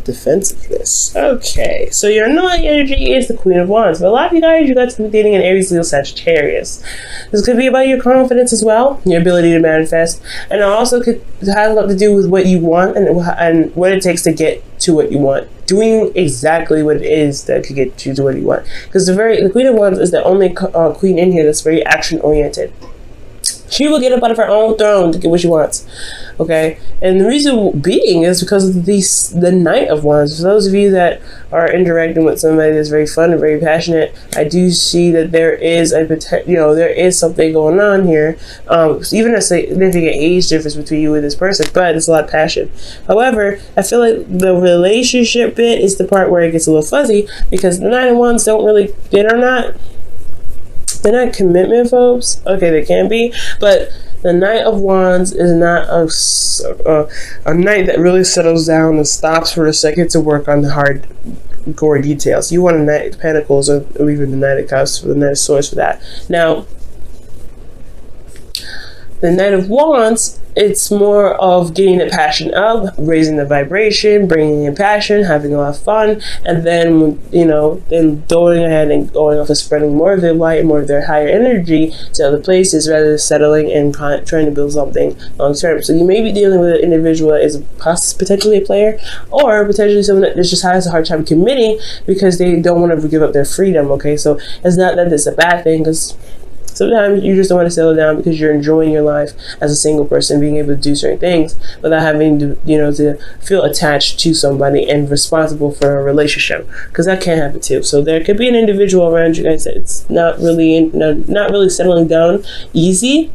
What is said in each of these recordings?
defensiveness. Okay, so your annoying energy is the Queen of Wands. For a lot of you guys could be dating an Aries, Leo, Sagittarius. This could be about your confidence as well, your ability to manifest, and it also could have a lot to do with what you want and what it takes to get to what you want. Doing exactly what it is that could get you to what you want. Because the Queen of Wands is the only queen in here that's very action oriented. She will get up out of her own throne to get what she wants. Okay, and the reason being is because of the Knight of Wands. For those of you that are interacting with somebody that's very fun and very passionate, I do see that there is there is something going on here. Even a significant age difference between you and this person, but it's a lot of passion. However, I feel like the relationship bit is the part where it gets a little fuzzy, because the Knight of Wands they're not commitment phobes. Okay, they can be, but the Knight of Wands is not a knight that really settles down and stops for a second to work on the hardcore details. You want a Knight of Pentacles or even the Knight of Cups, for the Knight of Swords for that. Now, the Knight of Wands, it's more of getting the passion up, raising the vibration, bringing in passion, having a lot of fun, and then, then going ahead and going off and spreading more of their light, more of their higher energy to other places, rather than settling and trying to build something long term. So you may be dealing with an individual that is potentially a player, or potentially someone that just has a hard time committing because they don't want to give up their freedom. Okay, so it's not that it's a bad thing, because sometimes you just don't want to settle down because you're enjoying your life as a single person, being able to do certain things without having to, to feel attached to somebody and responsible for a relationship, because that can happen too. So there could be an individual around you guys that's not really settling down easy.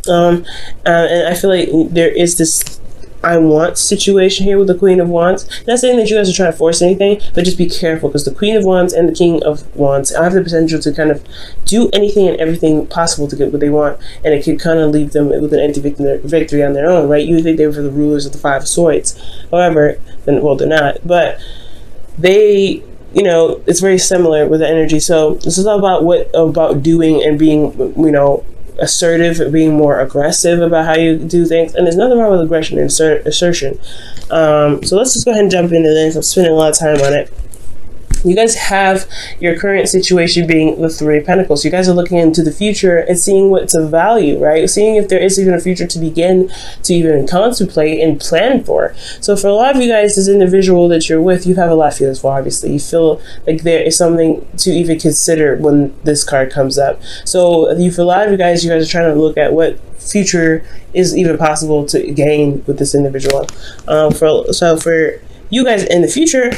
And I feel like there is this I want situation here with the Queen of Wands. Not saying that you guys are trying to force anything, but just be careful, because the Queen of Wands and the King of Wands have the potential to kind of do anything and everything possible to get what they want, and it could kind of leave them with an empty victory on their own, right? You would think they were the rulers of the Five of Swords. However, they're not, but they, it's very similar with the energy. So this is all about doing and being, assertive, being more aggressive about how you do things. And there's nothing wrong with aggression and assertion. So let's just go ahead and jump into this. I'm spending a lot of time on it. You guys have your current situation being the Three of Pentacles. You guys are looking into the future and seeing what's of value, right? Seeing if there is even a future to begin to even contemplate and plan for. So for a lot of you guys, this individual that you're with, you have a lot of feelings for, obviously. You feel like there is something to even consider when this card comes up. So for a lot of you guys are trying to look at what future is even possible to gain with this individual. So for you guys in the future,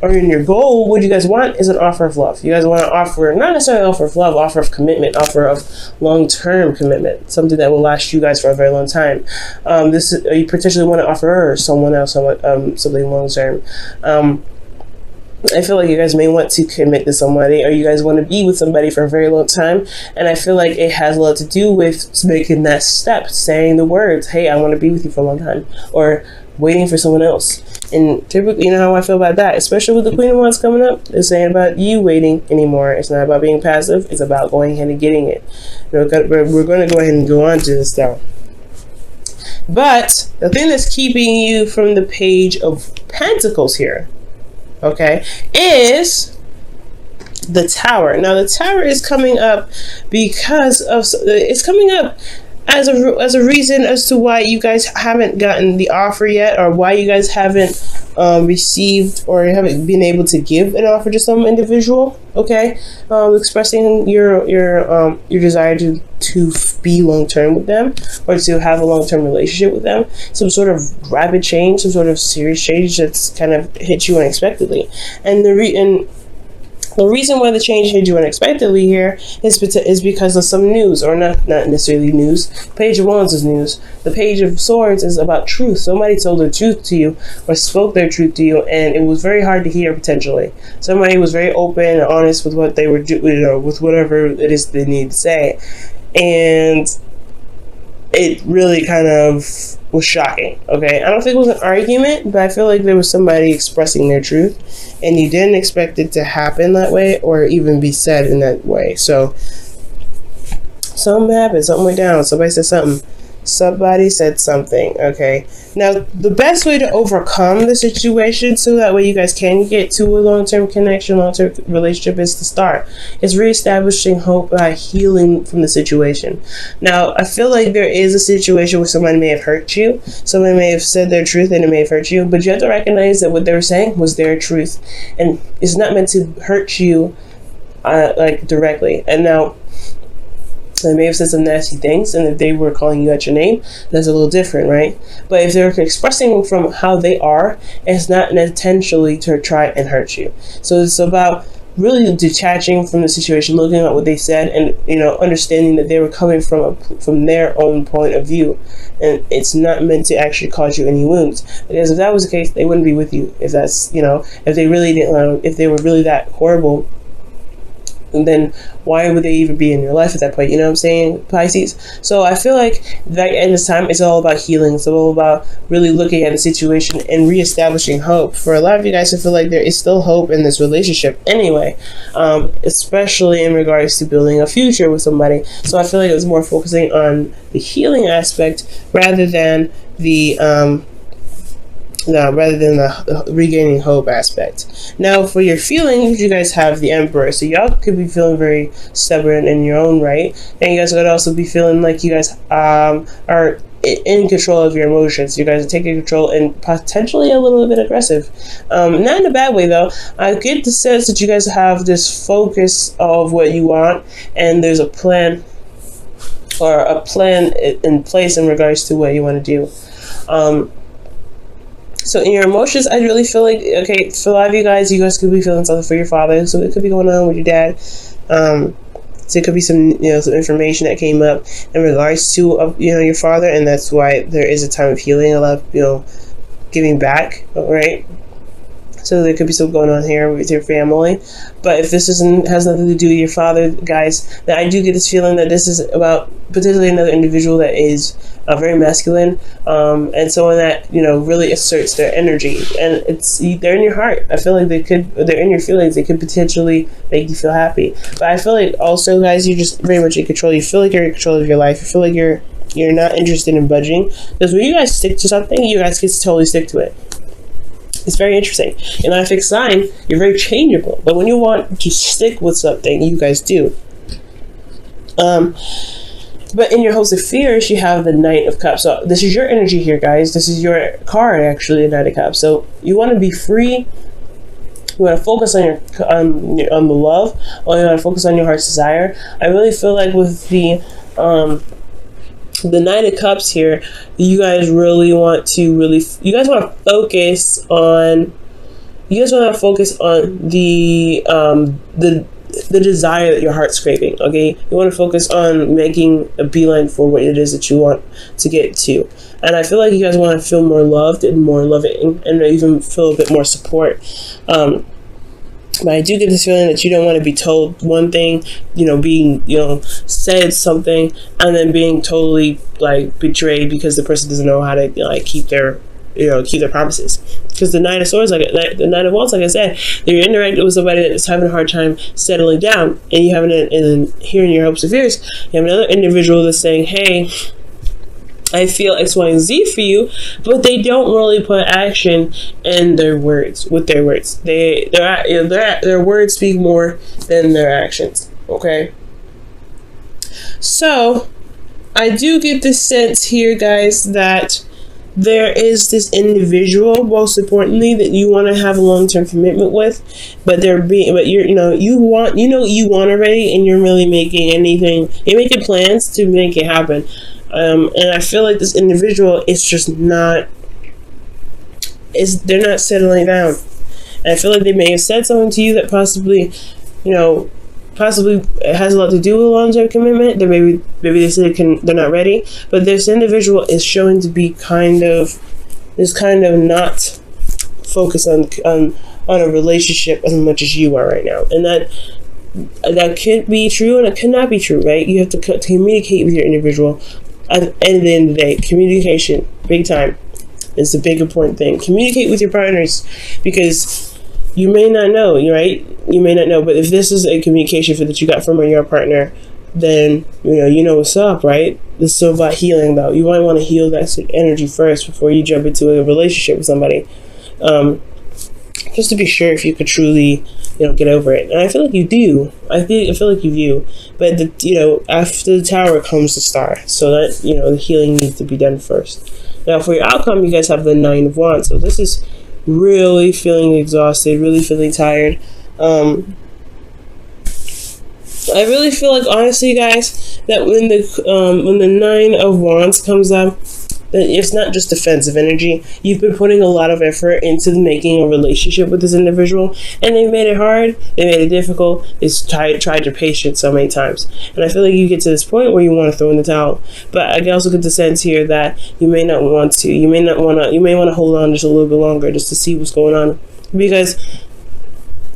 or in your goal, what you guys want is an offer of love. You guys want to offer, not necessarily offer of love, offer of commitment, offer of long-term commitment, something that will last you guys for a very long time. You potentially want to offer her or someone else something long-term. I feel like you guys may want to commit to somebody, or you guys want to be with somebody for a very long time, and I feel like it has a lot to do with making that step, saying the words, hey, I want to be with you for a long time, or waiting for someone else. And typically, you know how I feel about that, especially with the Queen of Wands coming up. It's saying about you waiting anymore. It's not about being passive. It's about going ahead and getting it. We're going to go ahead and go on to this now. But the thing that's keeping you from the Page of Pentacles here, okay, is the Tower. Now, the Tower is coming up because of, it's coming up as a reason as to why you guys haven't gotten the offer yet, or why you guys haven't received or haven't been able to give an offer to some individual. Okay, expressing your desire to be long term with them, or to have a long term relationship with them. Some sort of rapid change, some sort of serious change that's kind of hit you unexpectedly, and the reason why the change hit you unexpectedly here is because of some news, or not necessarily news. Page of Wands is news. The Page of Swords is about truth. Somebody told the truth to you, or spoke their truth to you, and it was very hard to hear potentially. Somebody was very open and honest with what they were doing, with whatever it is they need to say, and it really kind of was shocking. Okay, I don't think it was an argument, but I feel like there was somebody expressing their truth, and you didn't expect it to happen that way, or even be said in that way. So something happened, something went down, somebody said something, Somebody said something. Okay. Now, the best way to overcome the situation so that way you guys can get to a long-term connection, long-term relationship is to start. It's reestablishing hope by healing from the situation. Now, I feel like there is a situation where somebody may have hurt you. Somebody may have said their truth and it may have hurt you. But you have to recognize that what they were saying was their truth. And it's not meant to hurt you like directly. And now, they may have said some nasty things, and if they were calling you at your name, that's a little different, right? But if they're expressing from how they are, it's not intentionally to try and hurt you. So it's about really detaching from the situation, looking at what they said, and understanding that they were coming from their own point of view, and it's not meant to actually cause you any wounds. Because if that was the case, they wouldn't be with you. If that's if they really didn't, if they were really that horrible, and then why would they even be in your life at that point? You know what I'm saying, Pisces? So I feel like that at this time, it's all about healing. It's all about really looking at the situation and reestablishing hope. For a lot of you guys, I feel like there is still hope in this relationship anyway, especially in regards to building a future with somebody. So I feel like it was more focusing on the healing aspect rather than the regaining hope aspect. Now, for your feelings, you guys have the Emperor. So y'all could be feeling very stubborn in your own right. And you guys could also be feeling like you guys are in control of your emotions. You guys are taking control and potentially a little bit aggressive. Not in a bad way, though. I get the sense that you guys have this focus of what you want, and there's a plan in place in regards to what you want to do. So in your emotions, I really feel like, okay, for a lot of you guys could be feeling something for your father. So it could be going on with your dad. So it could be some information that came up in regards to, your father. And that's why there is a time of healing, a lot of, giving back, right? So there could be something going on here with your family. But if this has nothing to do with your father, guys, then I do get this feeling that this is about potentially another individual that is very masculine, and someone that really asserts their energy, and they're in your heart. I feel like they're in your feelings. They could potentially make you feel happy. But I feel like also, guys, you're just very much in control. You feel like you're in control of your life. You feel like you're not interested in budging, because when you guys stick to something, you guys get to totally stick to it. It's very interesting. In a fixed sign, you're very changeable. But when you want to stick with something, you guys do. But in your host of fears, you have the Knight of Cups. So this is your energy here, guys. This is your card, actually, the Knight of Cups. So you want to be free. You want to focus on the love, or you want to focus on your heart's desire. I really feel like with the Knight of Cups here, you guys really want to you guys want to focus on the desire that your heart's craving. Okay, you want to focus on making a beeline for what it is that you want to get to. And I feel like you guys want to feel more loved and more loving, and even feel a bit more support. But I do get this feeling that you don't want to be told one thing, being, said something, and then being totally betrayed because the person doesn't know how to keep their promises. Because the Knight of Swords, the Knight of Wands, like I said, you're interacting with somebody that's having a hard time settling down, and you have and here in your hopes and fears, you have another individual that's saying, hey, I feel X, Y, and Z for you, but they don't really put action in their words. With their words, their words speak more than their actions. Okay, so I do get this sense here, guys, that there is this individual, most importantly, that you want to have a long-term commitment with, but you want already, and you're really you're making plans to make it happen. And I feel like this individual is just they're not settling down. And I feel like they may have said something to you that possibly it has a lot to do with long-term commitment. That maybe they said they're not ready, but this individual is showing to be kind of not focused on a relationship as much as you are right now, and that could be true and it could not be true, right? You have to communicate with your individual. At the end of the day, communication, big time, is a big important thing. Communicate with your partners, because you may not know, right? You may not know, but if this is a communication that you got from your partner, then you know what's up, right? This is still about healing, though. You might want to heal that energy first before you jump into a relationship with somebody, just to be sure if you could truly, get over it. And I feel like you do. I feel like you do. But after the Tower comes the Star, so that the healing needs to be done first. Now, for your outcome, you guys have the Nine of Wands. So this is really feeling exhausted, really feeling tired. I really feel like, honestly, guys, that when the Nine of Wands comes up, that it's not just defensive energy. You've been putting a lot of effort into making a relationship with this individual, and they made it hard, they made it difficult, they tried your patience so many times. And I feel like you get to this point where you want to throw in the towel. But I can also get the sense here that you may want to hold on just a little bit longer just to see what's going on. Because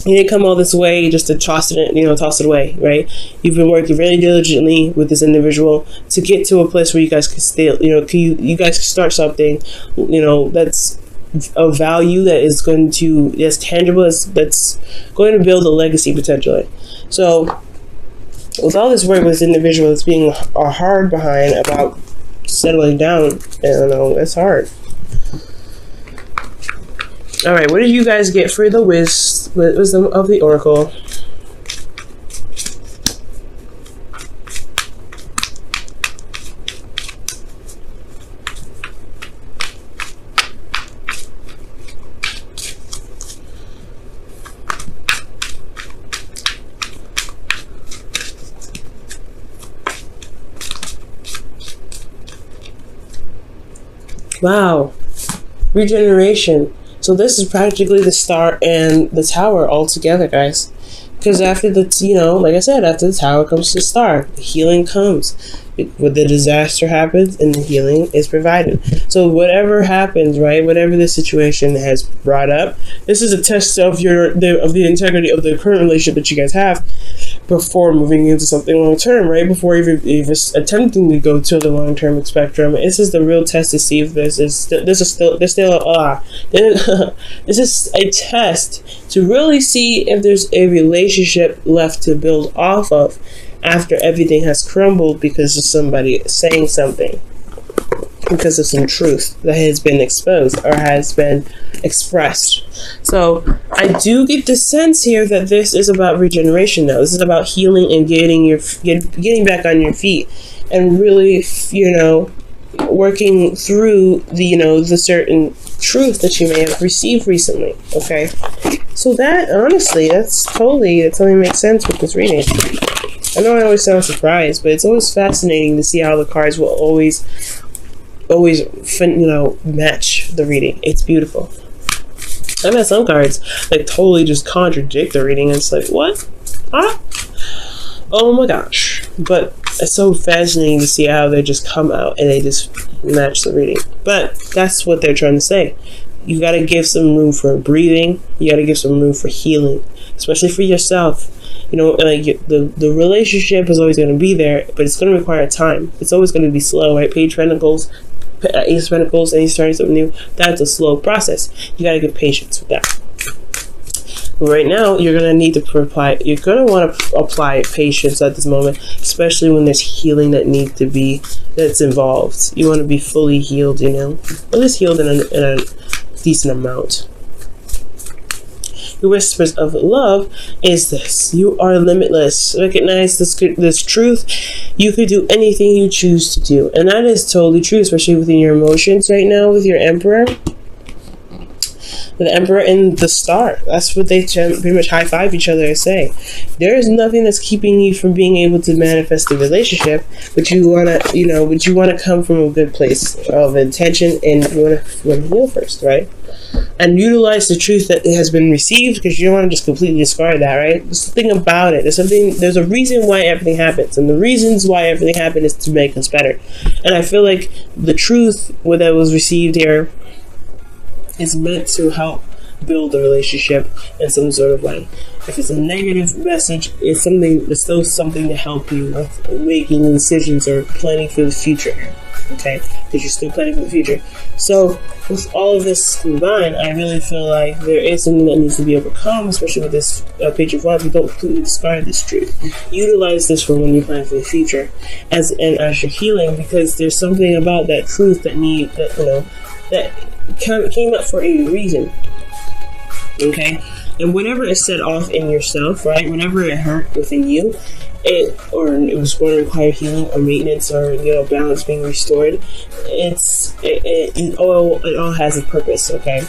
you didn't come all this way just to toss it away, right? You've been working really diligently with this individual to get to a place where you guys can stay, you guys can start something, that's of value, that's tangible, that's going to build a legacy potentially. So with all this work with this individual that's being hard behind about settling down, it's hard. All right, what did you guys get for the wisdom of the Oracle? Wow, regeneration. So this is practically the Star and the Tower all together, guys. Because after like I said, after the Tower comes the Star. The healing comes. When the disaster happens and the healing is provided. So whatever happens, right? Whatever the situation has brought up, this is a test of the integrity of the current relationship that you guys have before moving into something long term, right? Before even attempting to go to the long term spectrum. This is the real test to see if this is a test to really see if there's a relationship left to build off of after everything has crumbled because of somebody saying something, because of some truth that has been exposed or has been expressed. So I do get the sense here that this is about regeneration now. This is about healing and getting back on your feet and really, working through the certain truth that you may have received recently. Okay, so that honestly, that totally makes sense with this reading. I know I always sound surprised, but it's always fascinating to see how the cards will always match the reading. It's beautiful. I've had some cards that totally just contradict the reading, and it's like, what? Huh? Oh my gosh. But it's so fascinating to see how they just come out and they just match the reading. But that's what they're trying to say. You got to give some room for breathing. You got to give some room for healing, especially for yourself. The relationship is always going to be there, but it's going to require time. It's always going to be slow, right? Page of Pentacles, Ace of Pentacles, and you're starting something new. That's a slow process. You got to get patience with that. But right now, you're going to need to apply. You're going to want to apply patience at this moment, especially when there's healing that's involved. You want to be fully healed, at least healed in a decent amount. The whispers of love is this: you are limitless. Recognize this truth. You could do anything you choose to do, and that is totally true, especially within your emotions right now with your Emperor. The Emperor and the Star. That's what they pretty much high five each other and say. There is nothing that's keeping you from being able to manifest the relationship, but you wanna come from a good place of intention, and you wanna heal first, right? And utilize the truth that has been received, because you don't want to just completely discard that, right? There's something about it. There's a reason why everything happens, and the reasons why everything happened is to make us better. And I feel like the truth that was received here is meant to help build a relationship in some sort of way. If it's a negative message, it's still something to help you with making decisions or planning for the future. okay? Because you're still planning for the future. So with all of this combined, I really feel like there is something that needs to be overcome, especially with this Page of Wands. We don't completely discard this truth. Utilize this for when you plan for the future, as you're healing, because there's something about that truth that came up for a reason. Okay, and whenever it's set off in yourself, right? Whenever it hurt within you, it was going to require healing or maintenance or balance being restored. It all has a purpose. Okay,